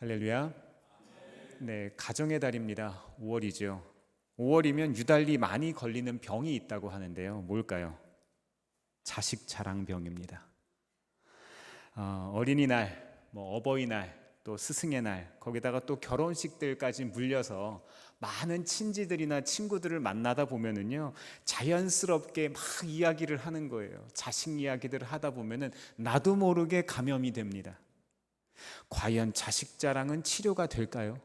할렐루야. 네, 가정의 달입니다. 5월이죠. 5월이면 유달리 많이 걸리는 병이 있다고 하는데요. 뭘까요? 자식 자랑병입니다. 어린이날, 어버이날, 또 스승의 날, 거기다가 또 결혼식들까지 물려서 많은 친지들이나 친구들을 만나다 보면은요, 자연스럽게 막 이야기를 하는 거예요. 자식 이야기들을 하다 보면은 나도 모르게 감염이 됩니다. 과연 자식 자랑은 치료가 될까요?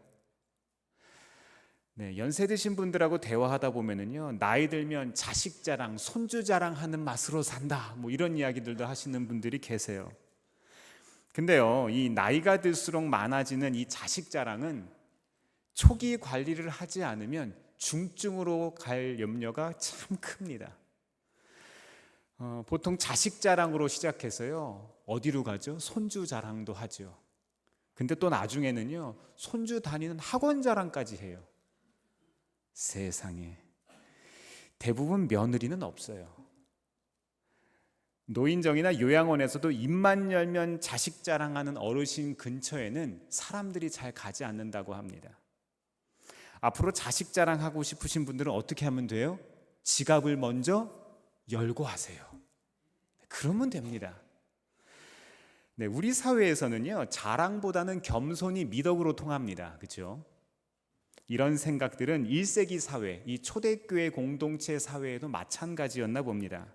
네, 연세 드신 분들하고 대화하다 보면은요, 나이 들면 자식 자랑, 손주 자랑하는 맛으로 산다, 이런 이야기들도 하시는 분들이 계세요. 근데요, 이 나이가 들수록 많아지는 이 자식 자랑은 초기 관리를 하지 않으면 중증으로 갈 염려가 참 큽니다. 보통 자식 자랑으로 시작해서요, 어디로 가죠? 손주 자랑도 하죠. 근데 또 나중에는요, 손주 다니는 학원 자랑까지 해요. 세상에. 대부분 며느리는 없어요. 노인정이나 요양원에서도 입만 열면 자식 자랑하는 어르신 근처에는 사람들이 잘 가지 않는다고 합니다. 앞으로 자식 자랑하고 싶으신 분들은 어떻게 하면 돼요? 지갑을 먼저 열고 하세요. 그러면 됩니다. 네, 우리 사회에서는요, 자랑보다는 겸손이 미덕으로 통합니다. 그렇죠? 이런 생각들은 1세기 사회, 이 초대교회 공동체 사회에도 마찬가지였나 봅니다.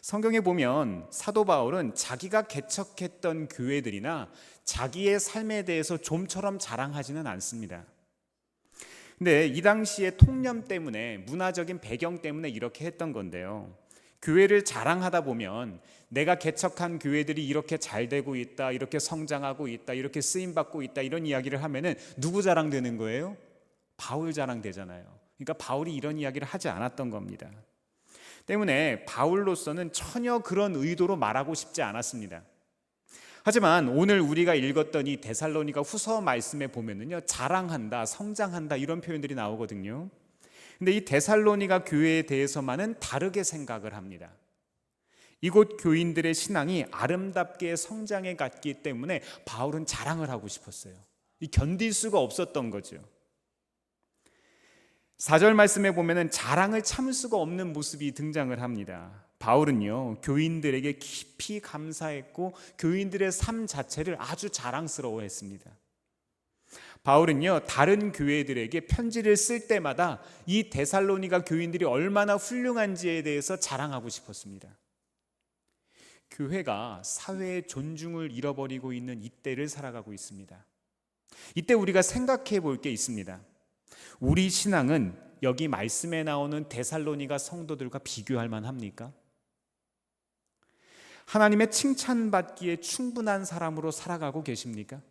성경에 보면 사도 바울은 자기가 개척했던 교회들이나 자기의 삶에 대해서 좀처럼 자랑하지는 않습니다. 근데 이 당시의 통념 때문에, 문화적인 배경 때문에 이렇게 했던 건데요, 교회를 자랑하다 보면 내가 개척한 교회들이 이렇게 잘 되고 있다, 이렇게 성장하고 있다, 이렇게 쓰임받고 있다, 이런 이야기를 하면은 누구 자랑되는 거예요? 바울 자랑되잖아요. 그러니까 바울이 이런 이야기를 하지 않았던 겁니다. 때문에 바울로서는 전혀 그런 의도로 말하고 싶지 않았습니다. 하지만 오늘 우리가 읽었던 이 데살로니가 후서 말씀에 보면은요, 자랑한다, 성장한다, 이런 표현들이 나오거든요. 근데 이 데살로니가 교회에 대해서만은 다르게 생각을 합니다. 이곳 교인들의 신앙이 아름답게 성장해 갔기 때문에 바울은 자랑을 하고 싶었어요. 견딜 수가 없었던 거죠. 4절 말씀에 보면은 자랑을 참을 수가 없는 모습이 등장을 합니다. 바울은요, 교인들에게 깊이 감사했고 교인들의 삶 자체를 아주 자랑스러워했습니다. 바울은요, 다른 교회들에게 편지를 쓸 때마다 이 데살로니가 교인들이 얼마나 훌륭한지에 대해서 자랑하고 싶었습니다. 교회가 사회의 존중을 잃어버리고 있는 이때를 살아가고 있습니다. 이때 우리가 생각해 볼 게 있습니다. 우리 신앙은 여기 말씀에 나오는 데살로니가 성도들과 비교할 만합니까? 하나님의 칭찬받기에 충분한 사람으로 살아가고 계십니까?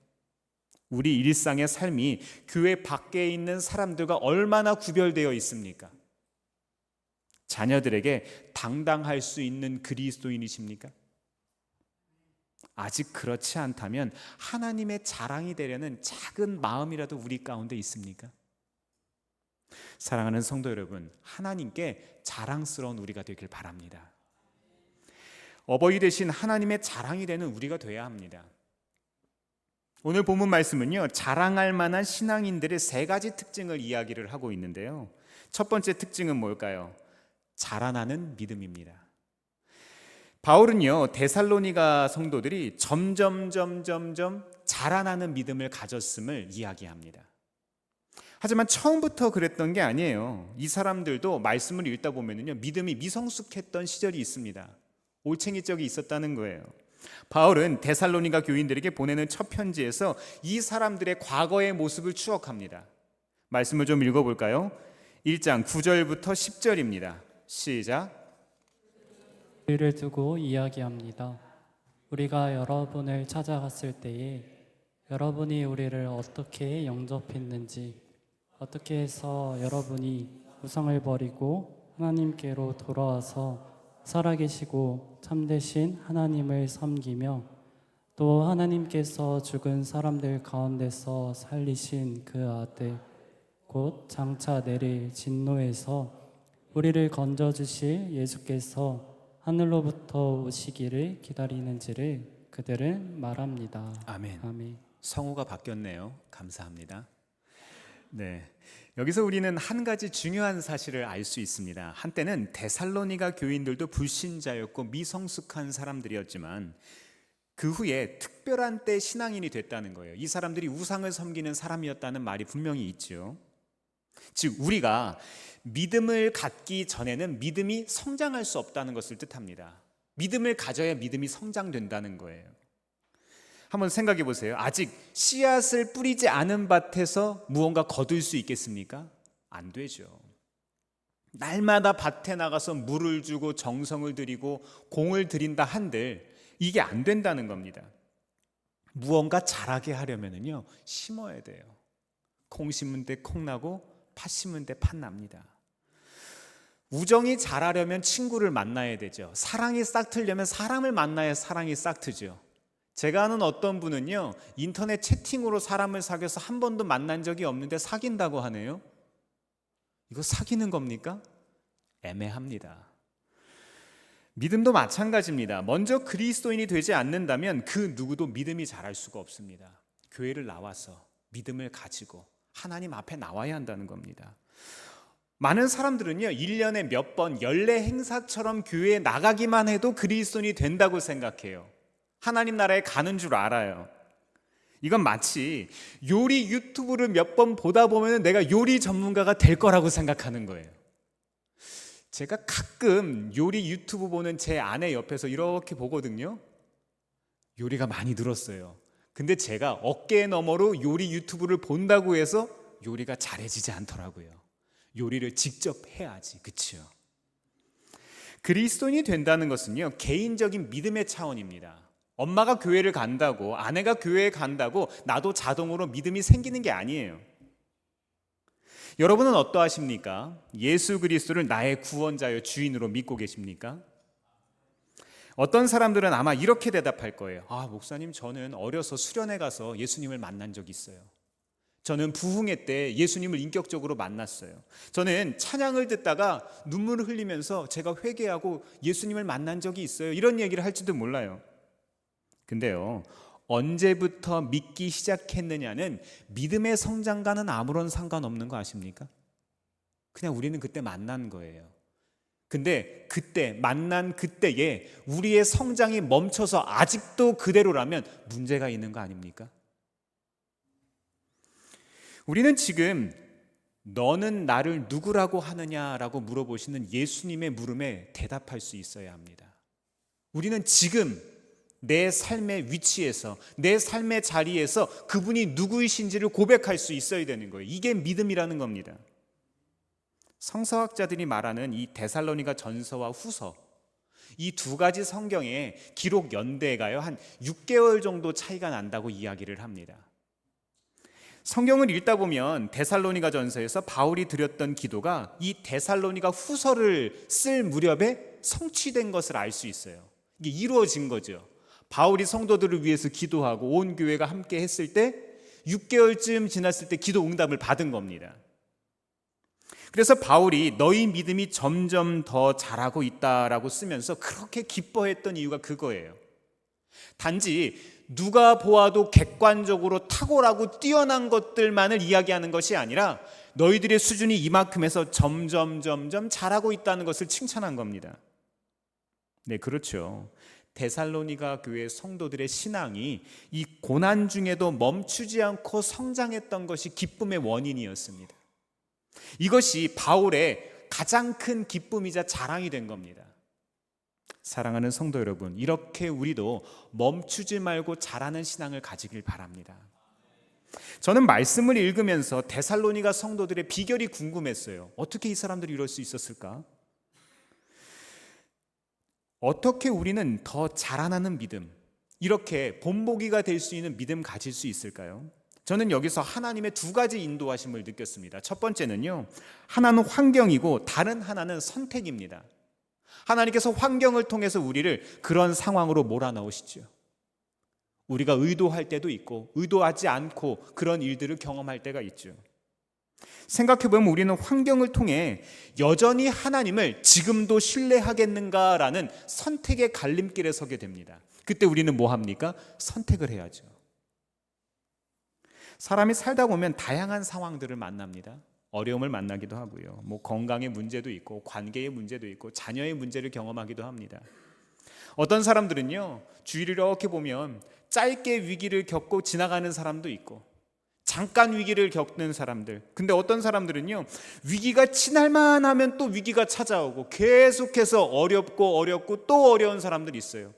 우리 일상의 삶이 교회 밖에 있는 사람들과 얼마나 구별되어 있습니까? 자녀들에게 당당할 수 있는 그리스도인이십니까? 아직 그렇지 않다면 하나님의 자랑이 되려는 작은 마음이라도 우리 가운데 있습니까? 사랑하는 성도 여러분, 하나님께 자랑스러운 우리가 되길 바랍니다. 어버이 대신 하나님의 자랑이 되는 우리가 돼야 합니다. 오늘 본문 말씀은요, 자랑할 만한 신앙인들의 3가지 특징을 이야기를 하고 있는데요, 첫 번째 특징은 뭘까요? 자라나는 믿음입니다. 바울은요, 데살로니가 성도들이 점점 자라나는 믿음을 가졌음을 이야기합니다. 하지만 처음부터 그랬던 게 아니에요. 이 사람들도 말씀을 읽다 보면요, 믿음이 미성숙했던 시절이 있습니다. 올챙이 적이 있었다는 거예요. 바울은 데살로니가 교인들에게 보내는 첫 편지에서 이 사람들의 과거의 모습을 추억합니다. 말씀을 좀 읽어볼까요? 1장 9절부터 10절입니다. 시작. 우리를 두고 이야기합니다. 우리가 여러분을 찾아갔을 때에 여러분이 우리를 어떻게 영접했는지, 어떻게 해서 여러분이 우상을 버리고 하나님께로 돌아와서 살아계시고 참되신 하나님을 섬기며 또 하나님께서 죽은 사람들 가운데서 살리신 그 아들 곧 장차 내릴 진노에서 우리를 건져주실 예수께서 하늘로부터 오시기를 기다리는지를 그들은 말합니다. 아멘. 아멘. 성우가 바뀌었네요. 감사합니다. 네. 여기서 우리는 한 가지 중요한 사실을 알 수 있습니다. 한때는 데살로니가 교인들도 불신자였고 미성숙한 사람들이었지만 그 후에 특별한 때 신앙인이 됐다는 거예요. 이 사람들이 우상을 섬기는 사람이었다는 말이 분명히 있죠. 즉 우리가 믿음을 갖기 전에는 믿음이 성장할 수 없다는 것을 뜻합니다. 믿음을 가져야 믿음이 성장된다는 거예요. 한번 생각해 보세요. 아직 씨앗을 뿌리지 않은 밭에서 무언가 거둘 수 있겠습니까? 안 되죠. 날마다 밭에 나가서 물을 주고 정성을 들이고 공을 들인다 한들 이게 안 된다는 겁니다. 무언가 자라게 하려면요 심어야 돼요. 콩 심은 데 콩 나고 팥 심은 데 팥 납니다. 우정이 자라려면 친구를 만나야 되죠. 사랑이 싹트려면 사람을 만나야 사랑이 싹트죠. 제가 아는 어떤 분은요 인터넷 채팅으로 사람을 사귀어서 한 번도 만난 적이 없는데 사귄다고 하네요. 이거 사귀는 겁니까? 애매합니다. 믿음도 마찬가지입니다. 먼저 그리스도인이 되지 않는다면 그 누구도 믿음이 자랄 수가 없습니다. 교회를 나와서 믿음을 가지고 하나님 앞에 나와야 한다는 겁니다. 많은 사람들은요 1년에 몇 번 연례 행사처럼 교회에 나가기만 해도 그리스도인이 된다고 생각해요. 하나님 나라에 가는 줄 알아요. 이건 마치 요리 유튜브를 몇 번 보다 보면 내가 요리 전문가가 될 거라고 생각하는 거예요. 제가 가끔 요리 유튜브 보는 제 아내 옆에서 이렇게 보거든요. 요리가 많이 늘었어요. 근데 제가 어깨 너머로 요리 유튜브를 본다고 해서 요리가 잘해지지 않더라고요. 요리를 직접 해야지, 그렇죠? 그리스도인이 된다는 것은요 개인적인 믿음의 차원입니다. 엄마가 교회를 간다고 아내가 교회에 간다고 나도 자동으로 믿음이 생기는 게 아니에요. 여러분은 어떠하십니까? 예수 그리스도를 나의 구원자여 주인으로 믿고 계십니까? 어떤 사람들은 아마 이렇게 대답할 거예요. 목사님 저는 어려서 수련회 가서 예수님을 만난 적이 있어요. 저는 부흥회 때 예수님을 인격적으로 만났어요. 저는 찬양을 듣다가 눈물을 흘리면서 제가 회개하고 예수님을 만난 적이 있어요. 이런 얘기를 할지도 몰라요. 근데요 언제부터 믿기 시작했느냐는 믿음의 성장과는 아무런 상관없는 거 아십니까? 그냥 우리는 그때 만난 거예요. 근데 그때 만난 그때에 우리의 성장이 멈춰서 아직도 그대로라면 문제가 있는 거 아닙니까? 우리는 지금 너는 나를 누구라고 하느냐라고 물어보시는 예수님의 물음에 대답할 수 있어야 합니다. 우리는 지금 내 삶의 위치에서 내 삶의 자리에서 그분이 누구이신지를 고백할 수 있어야 되는 거예요. 이게 믿음이라는 겁니다. 성서학자들이 말하는 이 데살로니가 전서와 후서 이 두 가지 성경의 기록 연대가요 한 6개월 정도 차이가 난다고 이야기를 합니다. 성경을 읽다 보면 데살로니가 전서에서 바울이 드렸던 기도가 이 데살로니가 후서를 쓸 무렵에 성취된 것을 알 수 있어요. 이게 이루어진 거죠. 바울이 성도들을 위해서 기도하고 온 교회가 함께 했을 때 6개월쯤 지났을 때 기도 응답을 받은 겁니다. 그래서 바울이 너희 믿음이 점점 더 자라고 있다라고 쓰면서 그렇게 기뻐했던 이유가 그거예요. 단지 누가 보아도 객관적으로 탁월하고 뛰어난 것들만을 이야기하는 것이 아니라 너희들의 수준이 이만큼에서 점점 자라고 있다는 것을 칭찬한 겁니다. 네, 그렇죠. 데살로니가 교회 성도들의 신앙이 이 고난 중에도 멈추지 않고 성장했던 것이 기쁨의 원인이었습니다. 이것이 바울의 가장 큰 기쁨이자 자랑이 된 겁니다. 사랑하는 성도 여러분, 이렇게 우리도 멈추지 말고 자라는 신앙을 가지길 바랍니다. 저는 말씀을 읽으면서 데살로니가 성도들의 비결이 궁금했어요. 어떻게 이 사람들이 이럴 수 있었을까? 어떻게 우리는 더 자라나는 믿음, 이렇게 본보기가 될 수 있는 믿음 가질 수 있을까요? 저는 여기서 하나님의 두 가지 인도하심을 느꼈습니다. 첫 번째는요, 하나는 환경이고 다른 하나는 선택입니다. 하나님께서 환경을 통해서 우리를 그런 상황으로 몰아넣으시죠. 우리가 의도할 때도 있고 의도하지 않고 그런 일들을 경험할 때가 있죠. 생각해보면 우리는 환경을 통해 여전히 하나님을 지금도 신뢰하겠는가라는 선택의 갈림길에 서게 됩니다. 그때 우리는 뭐 합니까? 선택을 해야죠. 사람이 살다 보면 다양한 상황들을 만납니다. 어려움을 만나기도 하고요. 건강의 문제도 있고 관계의 문제도 있고 자녀의 문제를 경험하기도 합니다. 어떤 사람들은요, 주위를 이렇게 보면 짧게 위기를 겪고 지나가는 사람도 있고 잠깐 위기를 겪는 사람들. 근데 어떤 사람들은요, 위기가 지날만 하면 또 위기가 찾아오고 계속해서 어렵고 또 어려운 사람들이 있어요.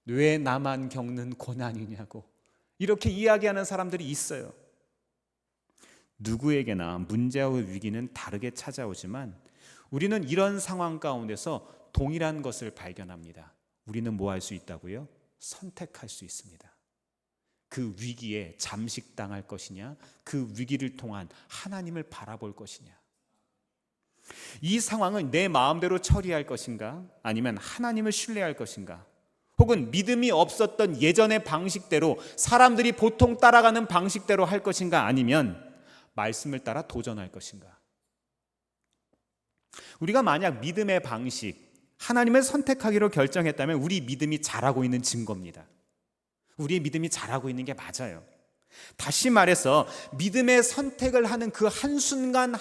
왜 나만 겪는 고난이냐고 이렇게 이야기하는 사람들이 있어요. 누구에게나 문제와 위기는 다르게 찾아오지만 우리는 이런 상황 가운데서 동일한 것을 발견합니다. 우리는 뭐 할 수 있다고요? 선택할 수 있습니다. 그 위기에 잠식당할 것이냐, 그 위기를 통한 하나님을 바라볼 것이냐. 이 상황을 내 마음대로 처리할 것인가, 아니면 하나님을 신뢰할 것인가, 혹은 믿음이 없었던 예전의 방식대로 사람들이 보통 따라가는 방식대로 할 것인가, 아니면 말씀을 따라 도전할 것인가. 우리가 만약 믿음의 방식, 하나님을 선택하기로 결정했다면 우리 믿음이 자라고 있는 증거입니다. 우리의 믿음이 자라고 있는 게 맞아요. 다시 말해서 믿음의 선택을 하는 그 한순간을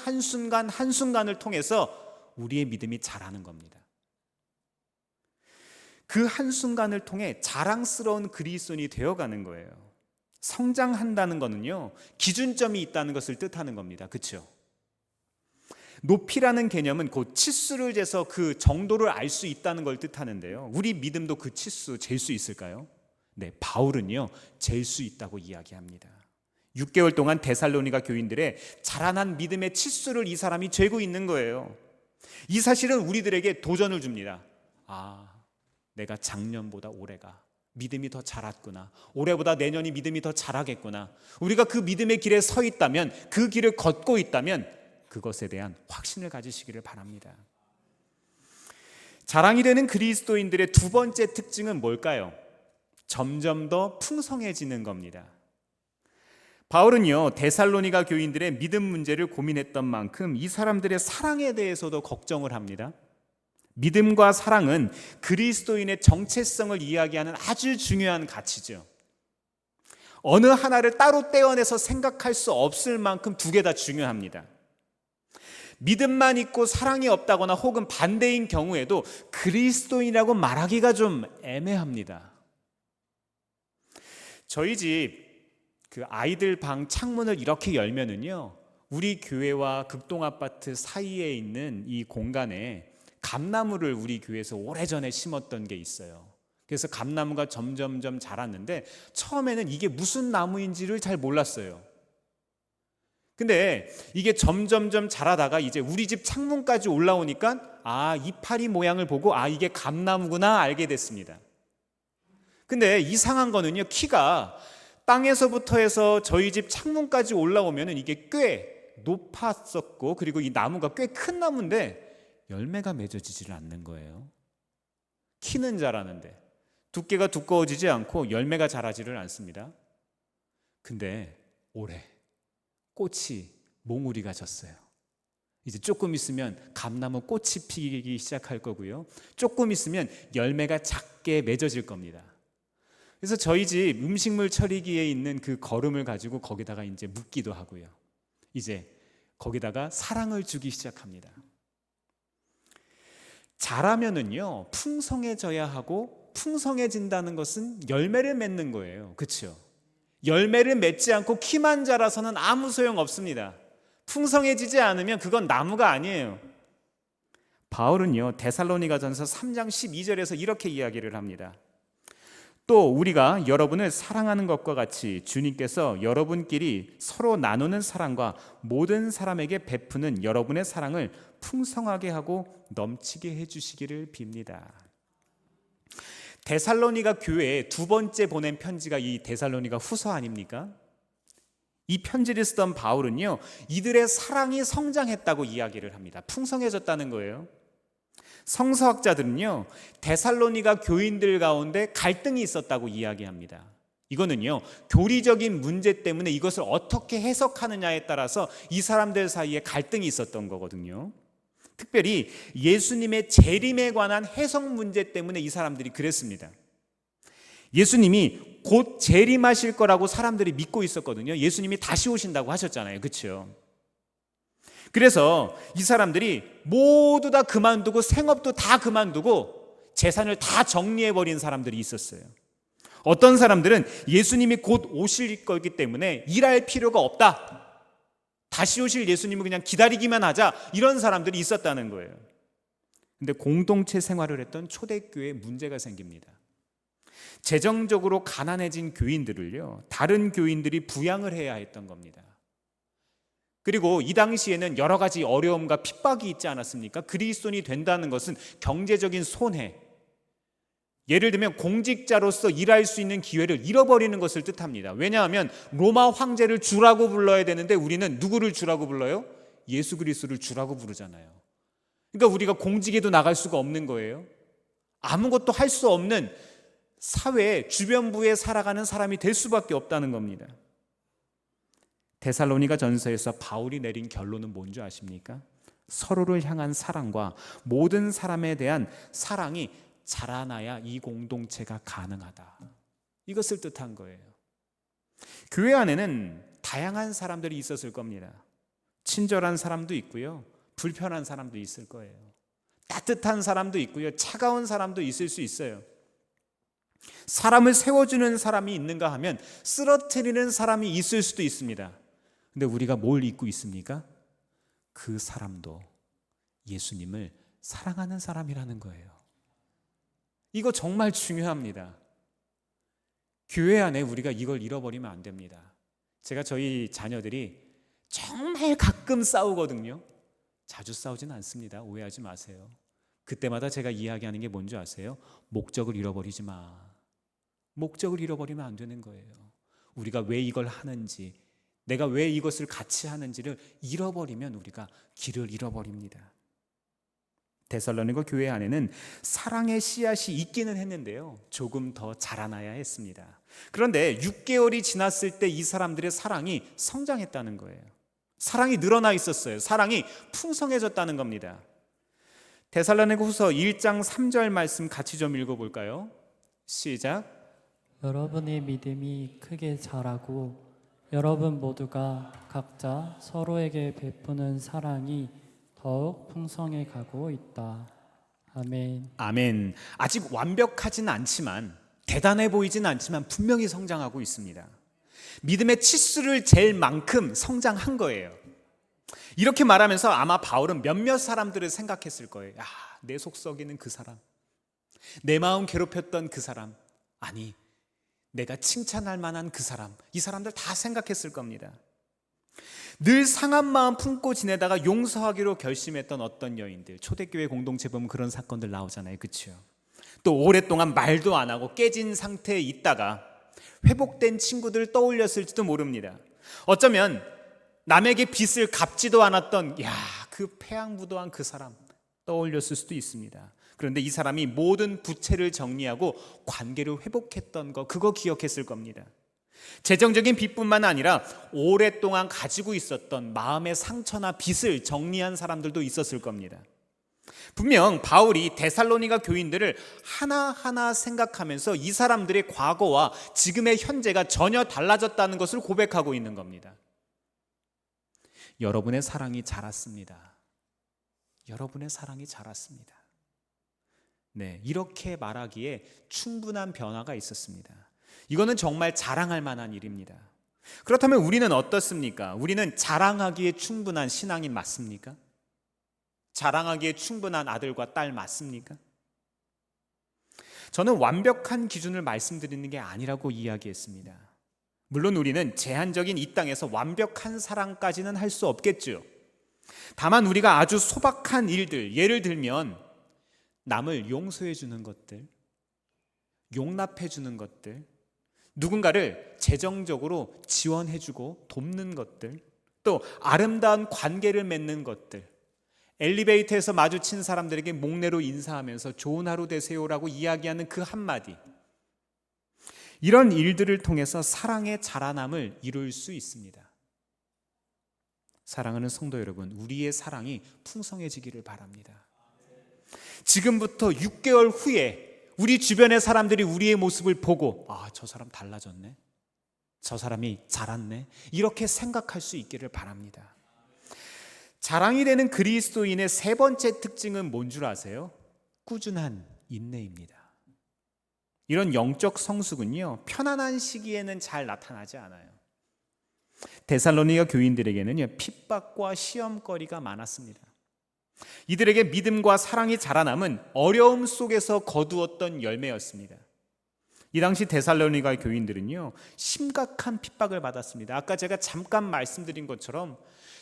통해서 우리의 믿음이 자라는 겁니다. 그 한순간을 통해 자랑스러운 그리스도인이 되어가는 거예요. 성장한다는 것은요, 기준점이 있다는 것을 뜻하는 겁니다. 그렇죠? 높이라는 개념은 곧 치수를 재서 그 정도를 알 수 있다는 걸 뜻하는데요, 우리 믿음도 그 치수 잴 수 있을까요? 네, 바울은요 잴 수 있다고 이야기합니다. 6개월 동안 데살로니가 교인들의 자라난 믿음의 치수를 이 사람이 재고 있는 거예요. 이 사실은 우리들에게 도전을 줍니다. 내가 작년보다 올해가 믿음이 더 자랐구나, 올해보다 내년이 믿음이 더 자라겠구나. 우리가 그 믿음의 길에 서 있다면, 그 길을 걷고 있다면 그것에 대한 확신을 가지시기를 바랍니다. 자랑이 되는 그리스도인들의 두 번째 특징은 뭘까요? 점점 더 풍성해지는 겁니다. 바울은요, 데살로니가 교인들의 믿음 문제를 고민했던 만큼 이 사람들의 사랑에 대해서도 걱정을 합니다. 믿음과 사랑은 그리스도인의 정체성을 이야기하는 아주 중요한 가치죠. 어느 하나를 따로 떼어내서 생각할 수 없을 만큼 두 개 다 중요합니다. 믿음만 있고 사랑이 없다거나 혹은 반대인 경우에도 그리스도인이라고 말하기가 좀 애매합니다. 저희 집 그 아이들 방 창문을 이렇게 열면은요, 우리 교회와 극동아파트 사이에 있는 이 공간에 감나무를 우리 교회에서 오래전에 심었던 게 있어요. 그래서 감나무가 점점점 자랐는데 처음에는 이게 무슨 나무인지를 잘 몰랐어요. 근데 이게 점점점 자라다가 이제 우리 집 창문까지 올라오니까 이파리 모양을 보고 이게 감나무구나 알게 됐습니다. 근데 이상한 거는요, 키가 땅에서부터 해서 저희 집 창문까지 올라오면 이게 꽤 높았었고, 그리고 이 나무가 꽤 큰 나무인데 열매가 맺어지질 않는 거예요. 키는 자라는데 두께가 두꺼워지지 않고 열매가 자라지를 않습니다. 근데 올해 꽃이 몽우리가 졌어요. 이제 조금 있으면 감나무 꽃이 피기 시작할 거고요, 조금 있으면 열매가 작게 맺어질 겁니다. 그래서 저희 집 음식물 처리기에 있는 그 거름을 가지고 거기다가 이제 묻기도 하고요, 이제 거기다가 사랑을 주기 시작합니다. 자라면은요, 풍성해져야 하고, 풍성해진다는 것은 열매를 맺는 거예요. 그렇죠? 열매를 맺지 않고 키만 자라서는 아무 소용 없습니다. 풍성해지지 않으면 그건 나무가 아니에요. 바울은요, 데살로니가전서 3장 12절에서 이렇게 이야기를 합니다. 또 우리가 여러분을 사랑하는 것과 같이 주님께서 여러분끼리 서로 나누는 사랑과 모든 사람에게 베푸는 여러분의 사랑을 풍성하게 하고 넘치게 해주시기를 빕니다. 데살로니가 교회에 두 번째 보낸 편지가 이 데살로니가 후서 아닙니까? 이 편지를 쓰던 바울은요, 이들의 사랑이 성장했다고 이야기를 합니다. 풍성해졌다는 거예요. 성서학자들은요, 데살로니가 교인들 가운데 갈등이 있었다고 이야기합니다. 이거는요, 교리적인 문제 때문에 이것을 어떻게 해석하느냐에 따라서 이 사람들 사이에 갈등이 있었던 거거든요. 특별히 예수님의 재림에 관한 해석 문제 때문에 이 사람들이 그랬습니다. 예수님이 곧 재림하실 거라고 사람들이 믿고 있었거든요. 예수님이 다시 오신다고 하셨잖아요. 그렇죠? 그래서 이 사람들이 모두 다 그만두고 생업도 다 그만두고 재산을 다 정리해버린 사람들이 있었어요. 어떤 사람들은 예수님이 곧 오실 거기 때문에 일할 필요가 없다, 다시 오실 예수님을 그냥 기다리기만 하자, 이런 사람들이 있었다는 거예요. 근데 공동체 생활을 했던 초대교회에 문제가 생깁니다. 재정적으로 가난해진 교인들을요, 다른 교인들이 부양을 해야 했던 겁니다. 그리고 이 당시에는 여러 가지 어려움과 핍박이 있지 않았습니까? 그리스도인이 된다는 것은 경제적인 손해, 예를 들면 공직자로서 일할 수 있는 기회를 잃어버리는 것을 뜻합니다. 왜냐하면 로마 황제를 주라고 불러야 되는데 우리는 누구를 주라고 불러요? 예수 그리스도를 주라고 부르잖아요. 그러니까 우리가 공직에도 나갈 수가 없는 거예요. 아무것도 할 수 없는 사회의 주변부에 살아가는 사람이 될 수밖에 없다는 겁니다. 데살로니가 전서에서 바울이 내린 결론은 뭔지 아십니까? 서로를 향한 사랑과 모든 사람에 대한 사랑이 자라나야 이 공동체가 가능하다, 이것을 뜻한 거예요. 교회 안에는 다양한 사람들이 있었을 겁니다. 친절한 사람도 있고요, 불편한 사람도 있을 거예요. 따뜻한 사람도 있고요, 차가운 사람도 있을 수 있어요. 사람을 세워주는 사람이 있는가 하면 쓰러뜨리는 사람이 있을 수도 있습니다. 근데 우리가 뭘 잊고 있습니까? 그 사람도 예수님을 사랑하는 사람이라는 거예요. 이거 정말 중요합니다. 교회 안에 우리가 이걸 잃어버리면 안 됩니다. 제가 저희 자녀들이 정말 가끔 싸우거든요. 자주 싸우진 않습니다. 오해하지 마세요. 그때마다 제가 이야기하는 게 뭔지 아세요? 목적을 잃어버리지 마. 목적을 잃어버리면 안 되는 거예요. 우리가 왜 이걸 하는지, 내가 왜 이것을 같이 하는지를 잃어버리면 우리가 길을 잃어버립니다. 데살로니가 교회 안에는 사랑의 씨앗이 있기는 했는데요, 조금 더 자라나야 했습니다. 그런데 6개월이 지났을 때 이 사람들의 사랑이 성장했다는 거예요. 사랑이 늘어나 있었어요. 사랑이 풍성해졌다는 겁니다. 데살로니가 후서 1장 3절 말씀 같이 좀 읽어볼까요? 시작. 여러분의 믿음이 크게 자라고 여러분 모두가 각자 서로에게 베푸는 사랑이 더욱 풍성해 가고 있다. 아멘. 아멘. 아직 완벽하진 않지만, 대단해 보이진 않지만 분명히 성장하고 있습니다. 믿음의 치수를 잴 만큼 성장한 거예요. 이렇게 말하면서 아마 바울은 몇몇 사람들을 생각했을 거예요. 야, 내 속 썩이는 그 사람, 내 마음 괴롭혔던 그 사람, 아니 내가 칭찬할 만한 그 사람, 이 사람들 다 생각했을 겁니다. 늘 상한 마음 품고 지내다가 용서하기로 결심했던 어떤 여인들, 초대교회 공동체 보면 그런 사건들 나오잖아요. 그렇죠? 또 오랫동안 말도 안 하고 깨진 상태에 있다가 회복된 친구들 떠올렸을지도 모릅니다. 어쩌면 남에게 빚을 갚지도 않았던 그 패양무도한 그 사람 떠올렸을 수도 있습니다. 그런데 이 사람이 모든 부채를 정리하고 관계를 회복했던 거, 그거 기억했을 겁니다. 재정적인 빚뿐만 아니라 오랫동안 가지고 있었던 마음의 상처나 빚을 정리한 사람들도 있었을 겁니다. 분명 바울이 데살로니가 교인들을 하나하나 생각하면서 이 사람들의 과거와 지금의 현재가 전혀 달라졌다는 것을 고백하고 있는 겁니다. 여러분의 사랑이 자랐습니다. 여러분의 사랑이 자랐습니다. 네, 이렇게 말하기에 충분한 변화가 있었습니다. 이거는 정말 자랑할 만한 일입니다. 그렇다면 우리는 어떻습니까? 우리는 자랑하기에 충분한 신앙인 맞습니까? 자랑하기에 충분한 아들과 딸 맞습니까? 저는 완벽한 기준을 말씀드리는 게 아니라고 이야기했습니다. 물론 우리는 제한적인 이 땅에서 완벽한 사랑까지는 할 수 없겠죠. 다만 우리가 아주 소박한 일들, 예를 들면 남을 용서해 주는 것들, 용납해 주는 것들, 누군가를 재정적으로 지원해 주고 돕는 것들, 또 아름다운 관계를 맺는 것들, 엘리베이터에서 마주친 사람들에게 목례로 인사하면서 좋은 하루 되세요라고 이야기하는 그 한마디, 이런 일들을 통해서 사랑의 자라남을 이룰 수 있습니다. 사랑하는 성도 여러분, 우리의 사랑이 풍성해지기를 바랍니다. 지금부터 6개월 후에 우리 주변의 사람들이 우리의 모습을 보고 저 사람 달라졌네, 저 사람이 자랐네, 이렇게 생각할 수 있기를 바랍니다. 자랑이 되는 그리스도인의 세 번째 특징은 뭔 줄 아세요? 꾸준한 인내입니다. 이런 영적 성숙은요, 편안한 시기에는 잘 나타나지 않아요. 데살로니가 교인들에게는요, 핍박과 시험거리가 많았습니다. 이들에게 믿음과 사랑이 자라남은 어려움 속에서 거두었던 열매였습니다. 이 당시 데살로니가 교인들은요, 심각한 핍박을 받았습니다. 아까 제가 잠깐 말씀드린 것처럼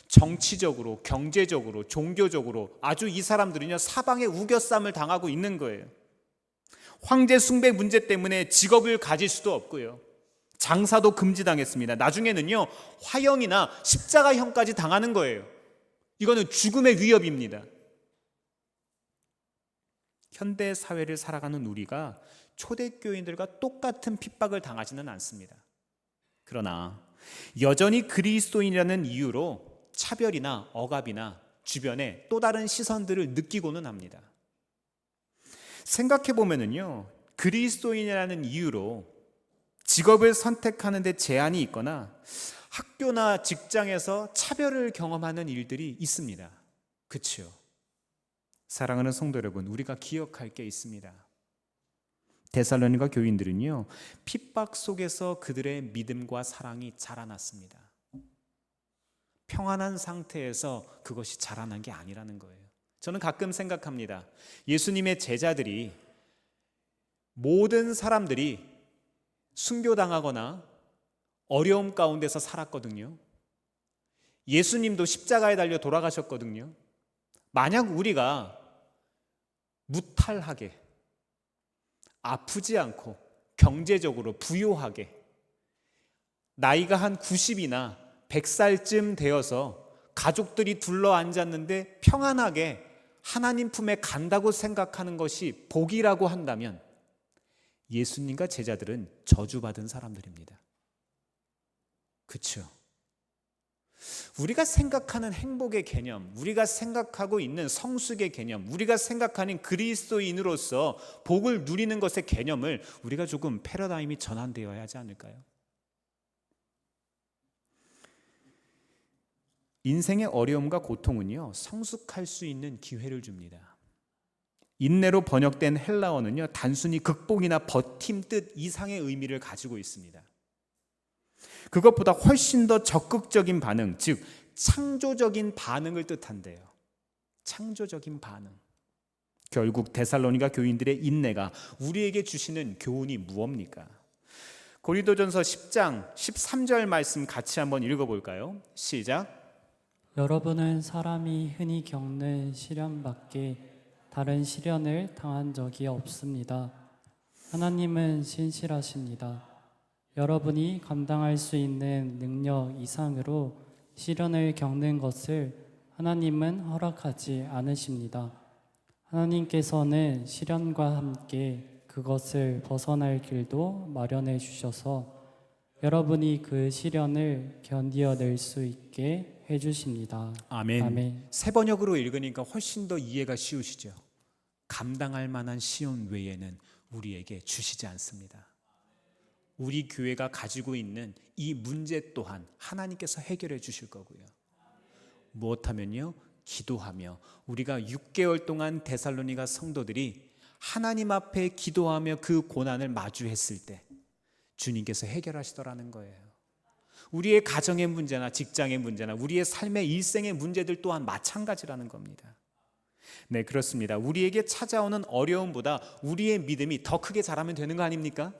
정치적으로, 경제적으로, 종교적으로 아주 이 사람들은요, 사방에 우겨쌈을 당하고 있는 거예요. 황제 숭배 문제 때문에 직업을 가질 수도 없고요, 장사도 금지당했습니다. 나중에는요, 화형이나 십자가형까지 당하는 거예요. 이거는 죽음의 위협입니다. 현대 사회를 살아가는 우리가 초대교인들과 똑같은 핍박을 당하지는 않습니다. 그러나 여전히 그리스도인이라는 이유로 차별이나 억압이나 주변에 또 다른 시선들을 느끼고는 합니다. 생각해 보면은요, 그리스도인이라는 이유로 직업을 선택하는 데 제한이 있거나 학교나 직장에서 차별을 경험하는 일들이 있습니다. 그렇죠? 사랑하는 성도 여러분, 우리가 기억할 게 있습니다. 데살로니가 교인들은요, 핍박 속에서 그들의 믿음과 사랑이 자라났습니다. 평안한 상태에서 그것이 자라난 게 아니라는 거예요. 저는 가끔 생각합니다. 예수님의 제자들이, 모든 사람들이 순교당하거나 어려움 가운데서 살았거든요. 예수님도 십자가에 달려 돌아가셨거든요. 만약 우리가 무탈하게, 아프지 않고, 경제적으로 부유하게, 나이가 한 90이나 100살쯤 되어서 가족들이 둘러 앉았는데 평안하게 하나님 품에 간다고 생각하는 것이 복이라고 한다면 예수님과 제자들은 저주받은 사람들입니다. 그렇죠? 우리가 생각하는 행복의 개념, 우리가 생각하고 있는 성숙의 개념, 우리가 생각하는 그리스도인으로서 복을 누리는 것의 개념을 우리가 조금 패러다임이 전환되어야 하지 않을까요? 인생의 어려움과 고통은요, 성숙할 수 있는 기회를 줍니다. 인내로 번역된 헬라어는요, 단순히 극복이나 버팀 뜻 이상의 의미를 가지고 있습니다. 그것보다 훨씬 더 적극적인 반응, 즉 창조적인 반응을 뜻한대요. 창조적인 반응. 결국 데살로니가 교인들의 인내가 우리에게 주시는 교훈이 무엇입니까? 고린도전서 10장 13절 말씀 같이 한번 읽어볼까요? 시작. 여러분은 사람이 흔히 겪는 시련밖에 다른 시련을 당한 적이 없습니다. 하나님은 신실하십니다. 여러분이 감당할 수 있는 능력 이상으로 시련을 겪는 것을 하나님은 허락하지 않으십니다. 하나님께서는 시련과 함께 그것을 벗어날 길도 마련해 주셔서 여러분이 그 시련을 견디어낼 수 있게 해주십니다. 아멘. 아멘. 새 번역으로 읽으니까 훨씬 더 이해가 쉬우시죠? 감당할 만한 시험 외에는 우리에게 주시지 않습니다. 우리 교회가 가지고 있는 이 문제 또한 하나님께서 해결해 주실 거고요. 무엇하면요? 기도하며, 우리가 6개월 동안 데살로니가 성도들이 하나님 앞에 기도하며 그 고난을 마주했을 때 주님께서 해결하시더라는 거예요. 우리의 가정의 문제나 직장의 문제나 우리의 삶의 일생의 문제들 또한 마찬가지라는 겁니다. 네, 그렇습니다. 우리에게 찾아오는 어려움보다 우리의 믿음이 더 크게 자라면 되는 거 아닙니까?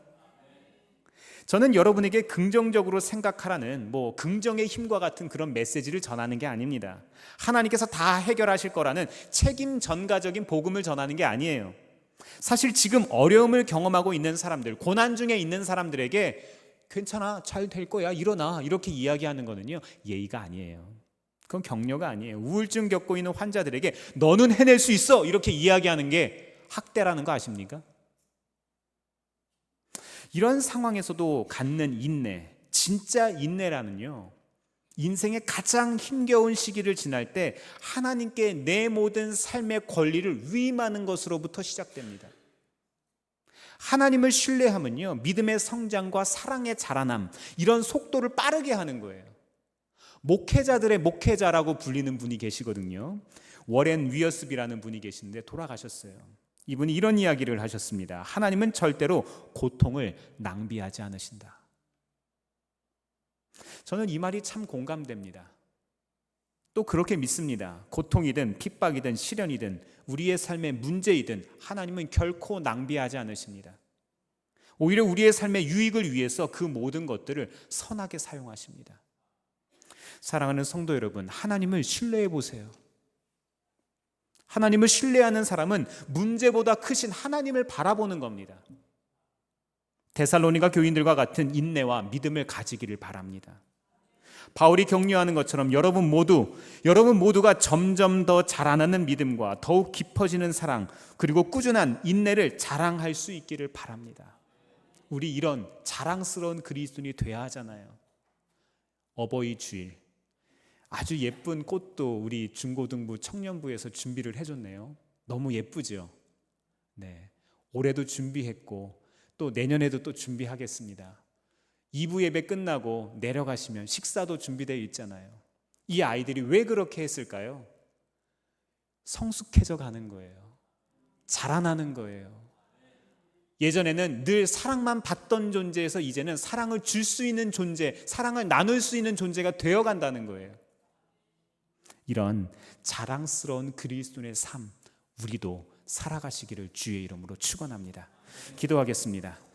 저는 여러분에게 긍정적으로 생각하라는 긍정의 힘과 같은 그런 메시지를 전하는 게 아닙니다. 하나님께서 다 해결하실 거라는 책임 전가적인 복음을 전하는 게 아니에요. 사실 지금 어려움을 경험하고 있는 사람들, 고난 중에 있는 사람들에게 괜찮아, 잘 될 거야, 일어나, 이렇게 이야기하는 거는요, 예의가 아니에요. 그건 격려가 아니에요. 우울증 겪고 있는 환자들에게 너는 해낼 수 있어, 이렇게 이야기하는 게 학대라는 거 아십니까? 이런 상황에서도 갖는 인내, 진짜 인내라는요, 인생의 가장 힘겨운 시기를 지날 때 하나님께 내 모든 삶의 권리를 위임하는 것으로부터 시작됩니다. 하나님을 신뢰함은요, 믿음의 성장과 사랑의 자라남, 이런 속도를 빠르게 하는 거예요. 목회자들의 목회자라고 불리는 분이 계시거든요. 워렌 위어스비라는 분이 계신데 돌아가셨어요. 이분이 이런 이야기를 하셨습니다. 하나님은 절대로 고통을 낭비하지 않으신다. 저는 이 말이 참 공감됩니다. 또 그렇게 믿습니다. 고통이든 핍박이든 시련이든 우리의 삶의 문제이든 하나님은 결코 낭비하지 않으십니다. 오히려 우리의 삶의 유익을 위해서 그 모든 것들을 선하게 사용하십니다. 사랑하는 성도 여러분, 하나님을 신뢰해 보세요. 하나님을 신뢰하는 사람은 문제보다 크신 하나님을 바라보는 겁니다. 데살로니가 교인들과 같은 인내와 믿음을 가지기를 바랍니다. 바울이 격려하는 것처럼 여러분 모두가 점점 더 자라나는 믿음과 더욱 깊어지는 사랑, 그리고 꾸준한 인내를 자랑할 수 있기를 바랍니다. 우리 이런 자랑스러운 그리스도인이 돼야 하잖아요. 어버이 주일, 아주 예쁜 꽃도 우리 중고등부 청년부에서 준비를 해줬네요. 너무 예쁘죠? 네, 올해도 준비했고 또 내년에도 또 준비하겠습니다. 2부 예배 끝나고 내려가시면 식사도 준비되어 있잖아요. 이 아이들이 왜 그렇게 했을까요? 성숙해져 가는 거예요. 자라나는 거예요. 예전에는 늘 사랑만 받던 존재에서 이제는 사랑을 줄 수 있는 존재, 사랑을 나눌 수 있는 존재가 되어 간다는 거예요. 이런 자랑스러운 그리스도인의 삶, 우리도 살아가시기를 주의 이름으로 축원합니다. 기도하겠습니다.